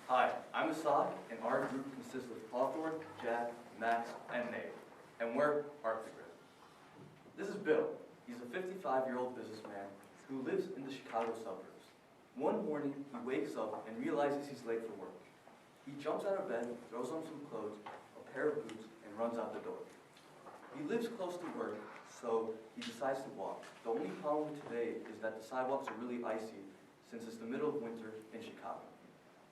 Hi, I'm Assad, and our group consists of Hawthorne, Jack, Max, and Nate, and we're Arctigrip. This is Bill. He's a 55-year-old businessman who lives in the Chicago suburbs. One morning, he wakes up and realizes he's late for work. He jumps out of bed, throws on some clothes, a pair of boots, and runs out the door. He lives close to work, so he decides to walk. The only problem today is that the sidewalks are really icy since it's the middle of winter in Chicago.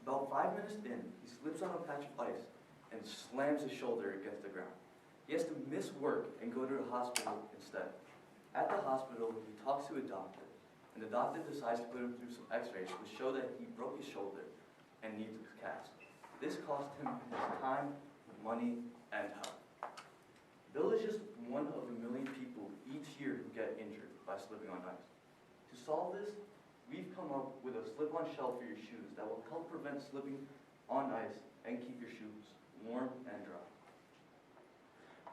About 5 minutes in, he slips on a patch of ice and slams his shoulder against the ground. He has to miss work and go to the hospital instead. At the hospital, he talks to a doctor, and the doctor decides to put him through some x-rays which show that he broke his shoulder and needs a cast. This cost him his time, money, and health. Bill is just one of a million people each year who get injured by slipping on ice. To solve this, we've come up with a slip-on shell for your shoes that will help prevent slipping on ice and keep your shoes warm and dry.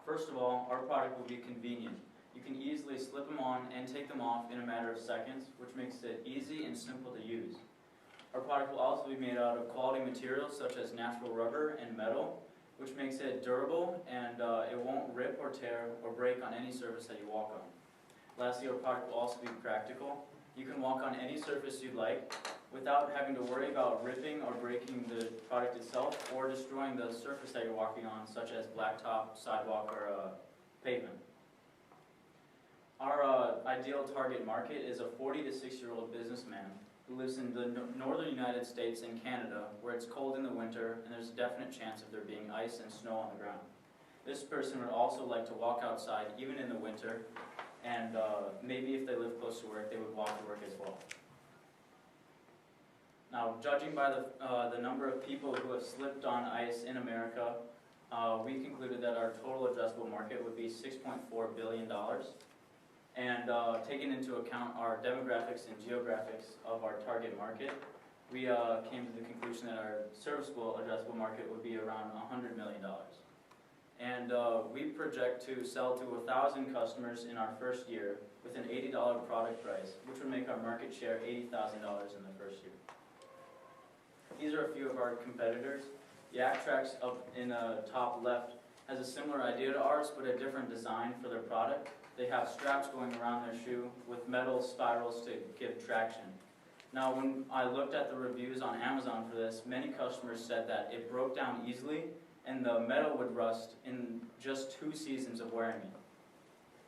First of all, our product will be convenient. You can easily slip them on and take them off in a matter of seconds, which makes it easy and simple to use. Our product will also be made out of quality materials such as natural rubber and metal, which makes it durable and it won't rip or tear or break on any surface that you walk on. Lastly, our product will also be practical. You can walk on any surface you'd like without having to worry about ripping or breaking the product itself or destroying the surface that you're walking on, such as blacktop, sidewalk, or pavement. Our ideal target market is a 40 to 60-year-old businessman who lives in the northern United States and Canada, where it's cold in the winter and there's a definite chance of there being ice and snow on the ground. This person would also like to walk outside even in the winter, and maybe if they live close to work, they would walk to work as well. Now, judging by the number of people who have slipped on ice in America, we concluded that our total addressable market would be $6.4 billion. And taking into account our demographics and geographics of our target market, we came to the conclusion that our serviceable addressable market would be around $100 million. And we project to sell to 1,000 customers in our first year with an $80 product price, which would make our market share $80,000 in the first year. These are a few of our competitors. Yaktrax up in the top left has a similar idea to ours, but a different design for their product. They have straps going around their shoe with metal spirals to give traction. Now, when I looked at the reviews on Amazon for this, many customers said that it broke down easily and the metal would rust in just 2 seasons of wearing it.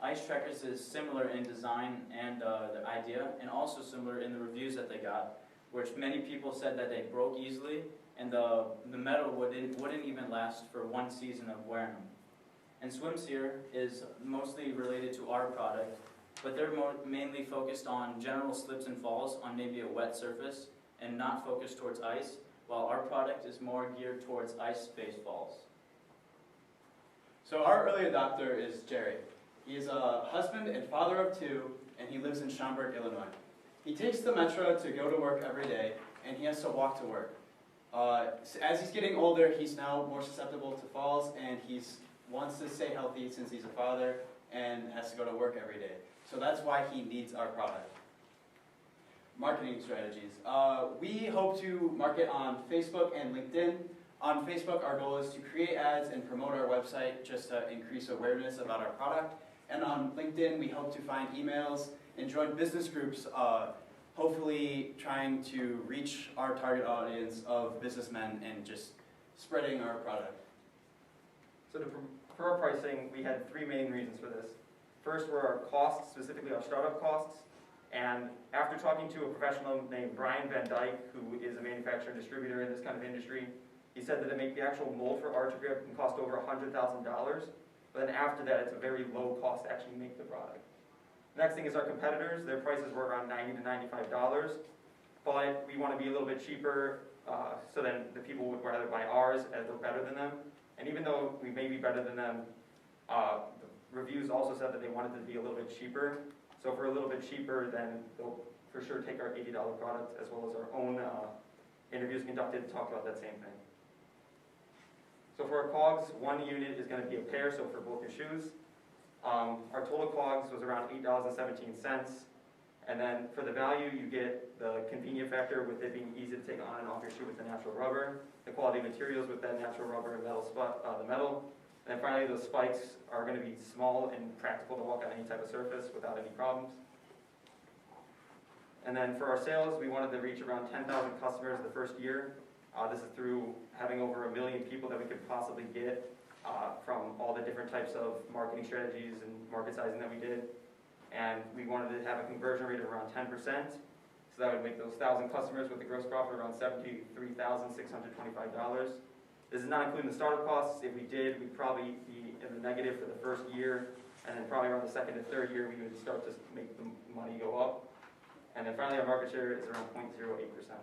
Ice Trekkers is similar in design and the idea, and also similar in the reviews that they got, which many people said that they broke easily and the metal wouldn't even last for 1 season of wearing them. And Swimseer is mostly related to our product, but they're mainly focused on general slips and falls on maybe a wet surface and not focused towards ice, while our product is more geared towards ice-based falls. So our early adopter is Jerry. He's a husband and father of 2, and he lives in Schaumburg, Illinois. He takes the metro to go to work every day, and he has to walk to work. As he's getting older, he's now more susceptible to falls, and he wants to stay healthy since he's a father and has to go to work every day. So that's why he needs our product. Marketing strategies. We hope to market on Facebook and LinkedIn. On Facebook, our goal is to create ads and promote our website just to increase awareness about our product. And on LinkedIn, we hope to find emails and join business groups, hopefully trying to reach our target audience of businessmen and just spreading our product. So for our pricing, we had 3 main reasons for this. First were our costs, specifically our startup costs. And after talking to a professional named Brian Van Dyke, who is a manufacturer and distributor in this kind of industry, he said that to make the actual mold for Arctigrip can cost over $100,000. But then after that, it's a very low cost to actually make the product. Next thing is our competitors. Their prices were around $90 to $95. But we want to be a little bit cheaper, so then the people would rather buy ours as they're better than them. And even though we may be better than them, the reviews also said that they wanted to be a little bit cheaper. So if we're a little bit cheaper, then they'll for sure take our $80 product, as well as our own interviews conducted to talk about that same thing. So for our cogs, 1 unit is going to be a pair, so for both your shoes. Our total cogs was around $8.17, And then for the value, you get the convenient factor with it being easy to take on and off your shoe with the natural rubber, the quality of materials with that natural rubber and the metal. And then finally, those spikes are going to be small and practical to walk on any type of surface without any problems. And then for our sales, we wanted to reach around 10,000 customers the first year. This is through having over 1 million people that we could possibly get from all the different types of marketing strategies and market sizing that we did. And we wanted to have a conversion rate of around 10%. So that would make those 1,000 customers with a gross profit around $73,625. This is not including the startup costs. If we did, we'd probably be in the negative for the first year. And then probably around the second and third year, we would start to make the money go up. And then finally, our market share is around 0.08%.